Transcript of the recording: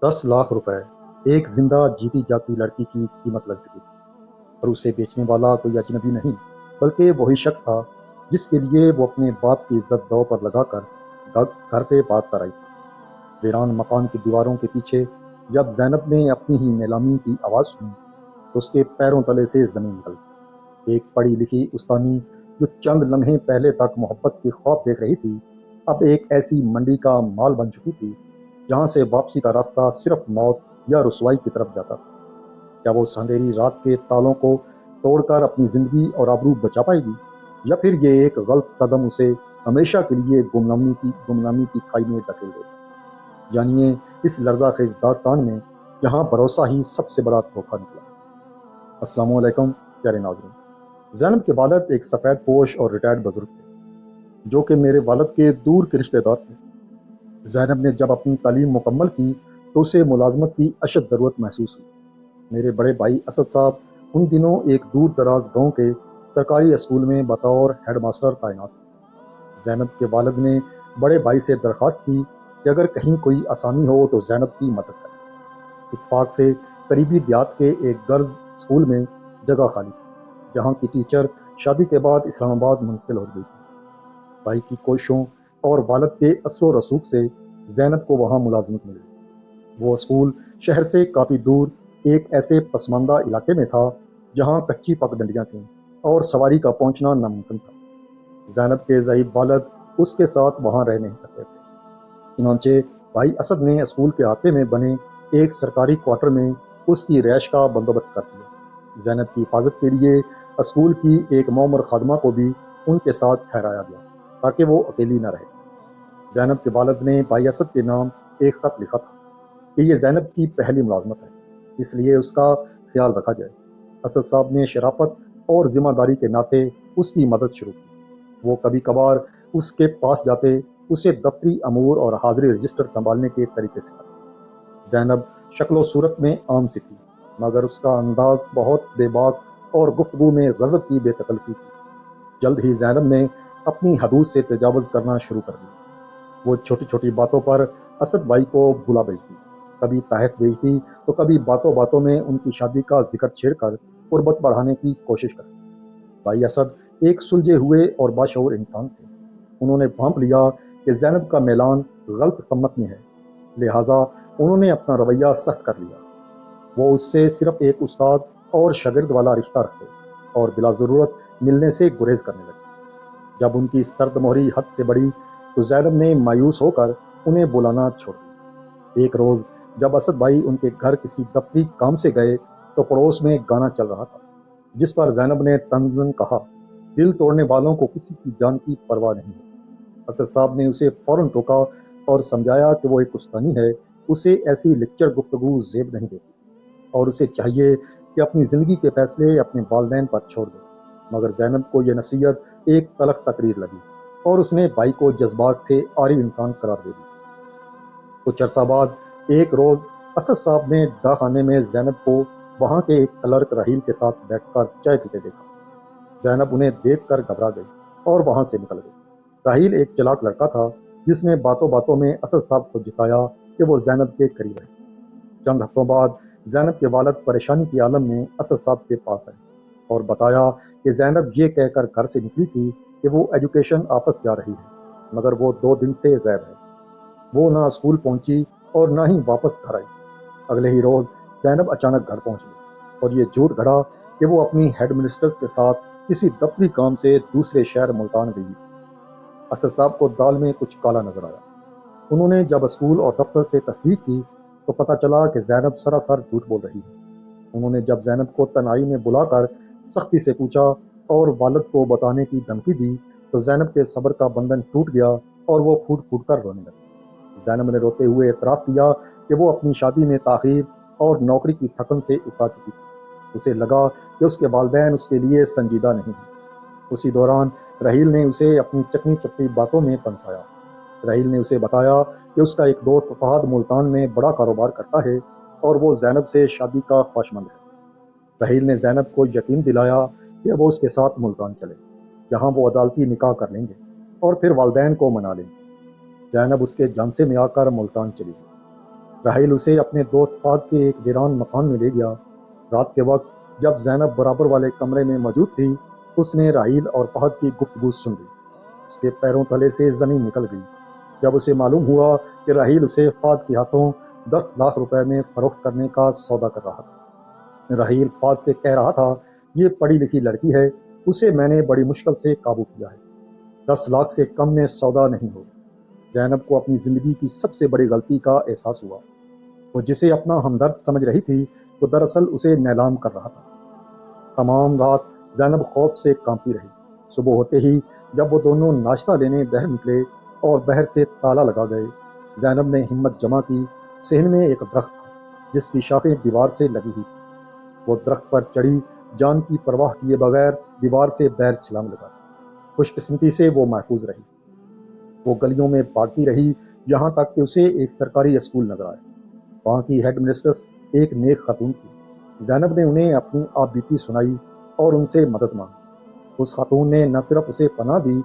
10 लाख रुपए एक जिंदा जीती जागती लड़की की कीमत लग चुकी थी। और उसे बेचने वाला कोई अजनबी नहीं, बल्कि वही शख्स था जिसके लिए वो अपने बाप की इज्जत दांव पर लगाकर घर से भाग कर आई थी। वीरान मकान की दीवारों के पीछे जब जैनब ने अपनी ही नीलामी की आवाज सुनी तो उसके पैरों तले से जमीन निकल गई। एक पढ़ी लिखी उस्तानी जो चंद लम्हे पहले तक मोहब्बत की ख्वाब देख रही थी, अब एक ऐसी मंडी का माल बन चुकी थी जहां से वापसी का रास्ता सिर्फ मौत या रुसवाई की तरफ जाता था। क्या वो उस अंधेरी रात के तालों को तोड़कर अपनी जिंदगी और आबरू बचा पाएगी, या फिर ये एक गलत कदम उसे हमेशा के लिए गुमनामी की खाई में धकेल देगा। जानिए इस लर्जा खेज दास्तान में जहां भरोसा ही सबसे बड़ा धोखा निकला। अस्सलाम वालेकुम प्यारे नाज़रीन। ज़ैनब के वालिद एक सफ़ेद पोश और रिटायर्ड बुजुर्ग थे जो कि मेरे वालिद के दूर के रिश्तेदार थे। ज़ैनब ने जब अपनी तालीम मुकम्मल की तो उसे मुलाजमत की अशद ज़रूरत महसूस हुई। मेरे बड़े भाई असद साहब उन दिनों एक दूर दराज गांव के सरकारी स्कूल में बतौर हेडमास्टर तैनात थे। ज़ैनब के वालिद ने बड़े भाई से दरख्वास्त की कि अगर कहीं कोई आसानी हो तो ज़ैनब की मदद करें। इत्तेफाक से करीबी देहात के एक गर्ल्स स्कूल में जगह खाली थी, जहाँ की टीचर शादी के बाद इस्लामाबाद मुंतकिल हो गई थी। भाई की कोशिशों और वालिद के असर रसूख से ज़ैनब को वहाँ मुलाजमत मिल गई। वो स्कूल शहर से काफ़ी दूर एक ऐसे पसमानदा इलाके में था जहाँ कच्ची पगडंडियाँ थीं और सवारी का पहुँचना नामुमकिन था। ज़ैनब के ज़ईफ़ वालिद उसके साथ वहाँ रह नहीं सकते थे। चुनांचे भाई असद ने स्कूल के अहाते में बने एक सरकारी क्वार्टर में उसकी रैश का बंदोबस्त कर दिया। ज़ैनब की हिफाजत के लिए स्कूल की एक मौमर खादमा को भी उनके साथ ठहराया गया ताकि वो अकेली न रहे। ज़ैनब के वालिद ने भाई असद के नाम एक खत लिखा था कि ये ज़ैनब की पहली मुलाजमत है, इसलिए उसका ख्याल रखा जाए। असद साहब ने शराफत और जिम्मेदारी के नाते उसकी मदद शुरू की। वो कभी कभार उसके पास जाते, उसे दफ्तरी अमूर और हाजिरी रजिस्टर संभालने के तरीके सिखाते। ज़ैनब शक्लो सूरत में आम सी थी, मगर उसका अंदाज बहुत बेबाक और गुफ्तगू में गजब की बेतकल्फी थी। जल्द ही ज़ैनब ने अपनी हदूद से तजावुज़ करना शुरू कर दिया। वो छोटी छोटी बातों पर असद भाई को बुला भेजती, कभी तहफ भेजती तो कभी बातों बातों में उनकी शादी का जिक्र छेड़कर कुर्बत बढ़ाने की कोशिश करती। भाई असद एक सुलझे हुए और बाशऊर इंसान थे। उन्होंने भांप लिया कि ज़ैनब का मैलान गलत सम्मत में है, लिहाजा उन्होंने अपना रवैया सख्त कर लिया। वो उससे सिर्फ एक उस्ताद और शागिर्द वाला रिश्ता रखते और बिला ज़रूरत मिलने से गुरेज करने लगे। जब उनकी सर्द मोहरी हद से बढ़ी तो ज़ैनब ने मायूस होकर उन्हें बुलाना छोड़ दिया। एक रोज़ जब असद भाई उनके घर किसी दफ्तरी काम से गए तो पड़ोस में गाना चल रहा था, जिस पर ज़ैनब ने तंज़न कहा, दिल तोड़ने वालों को किसी की जान की परवाह नहीं है। असद साहब ने उसे फौरन टोका और समझाया कि वो एक उस्तानी है, उसे ऐसी लेक्चर गुफ्तगू ज़ेब नहीं देती और उसे चाहिए कि अपनी ज़िंदगी के फैसले अपने वालिदैन पर छोड़ दे। मगर ज़ैनब को यह नसीहत एक तलख तकरीर लगी और उसने भाई को जज्बात से आरी इंसान करार दे दिया। कुछ अरसा बाद एक रोज़ असद साहब ने डाकखाने में ज़ैनब को वहाँ के एक क्लर्क राहील के साथ बैठकर चाय पीते देखा। ज़ैनब उन्हें देखकर घबरा गई और वहाँ से निकल गई। राहील एक चालाक लड़का था जिसने बातों बातों में असद साहब को जिताया कि वो ज़ैनब के करीब है। चंद हफ्तों बाद ज़ैनब के वालिद परेशानी की आलम में असद साहब के पास आए और बताया कि ज़ैनब ये कहकर घर से निकली थी कि वो एजुकेशन ऑफिस जा रही है, मगर वो 2 दिन से गायब है। वो ना स्कूल पहुंची और ना ही वापस घर आई। अगले ही रोज ज़ैनब अचानक घर पहुंच गई और ये झूठ गढ़ा कि वो अपनी हेड मिनिस्टर्स के साथ किसी दफ्तरी काम से दूसरे शहर मुल्तान गई। असद साहब को दाल में कुछ काला नजर आया। उन्होंने जब स्कूल और दफ्तर से तस्दीक की तो पता चला कि ज़ैनब सरासर झूठ बोल रही है। उन्होंने जब ज़ैनब को तन्हाई में बुलाकर सख्ती से पूछा और वालिद को बताने की धमकी दी तो ज़ैनब के सब्र का बंधन टूट गया और वो फूट फूट कर रोने लगी। ज़ैनब ने रोते हुए एतराफ़ किया कि वो अपनी शादी में ताख़ीर और नौकरी की थकन से उठा चुकी थी। उसे लगा कि उसके वालिदैन उसके लिए संजीदा नहीं हैं। उसी दौरान राहील ने उसे अपनी चकनी चपटी बातों में फंसाया। राहील ने उसे बताया कि उसका एक दोस्त फहद मुल्तान में बड़ा कारोबार करता है और वो ज़ैनब से शादी का ख्वाहिशमंद है। राहील ने ज़ैनब को यकीन दिलाया कि वो उसके साथ मुल्तान चले, जहां वो अदालती निकाह कर लेंगे और फिर वालिदैन को मना लेंगे। ज़ैनब उसके झांसे में आकर मुल्तान चली गई। راحیل اسے اپنے دوست فہد کے ایک ویران مکان میں لے گیا۔ رات کے وقت جب زینب برابر والے کمرے میں موجود تھی، اس نے راحیل اور فہد کی گفتگو سن لی۔ اس کے پیروں تلے سے زمین نکل گئی جب اسے معلوم ہوا کہ راحیل اسے فہد کے ہاتھوں 10 لاکھ روپے میں فروخت کرنے کا سودا کر رہا تھا۔ راحیل فہد سے کہہ رہا تھا، یہ پڑھی لکھی لڑکی ہے، اسے میں نے بڑی مشکل سے قابو کیا ہے، 10 لاکھ سے کم میں سودا نہیں ہو۔ زینب کو اپنی زندگی کی سب سے بڑی غلطی کا احساس ہوا۔ وہ جسے اپنا ہمدرد سمجھ رہی تھی، وہ دراصل اسے نیلام کر رہا تھا۔ تمام رات زینب خوف سے کانپتی رہی۔ صبح ہوتے ہی جب وہ دونوں ناشتہ لینے باہر نکلے اور باہر سے تالا لگا گئے، زینب نے ہمت جمع کی۔ صحن میں ایک درخت تھا جس کی شاخیں دیوار سے لگی ہوئی تھیں۔ وہ درخت پر چڑھی، جان کی پرواہ کیے بغیر دیوار سے باہر چھلانگ لگا۔ خوش قسمتی سے وہ محفوظ رہی۔ وہ گلیوں میں بھاگتی رہی یہاں تک کہ اسے ایک سرکاری اسکول نظر آیا۔ وہاں کی ہیڈ مسٹریس ایک نیک خاتون تھی۔ زینب نے انہیں اپنی آپ بیتی سنائی اور ان سے مدد مانگی۔ اس خاتون نے نہ صرف اسے پناہ دی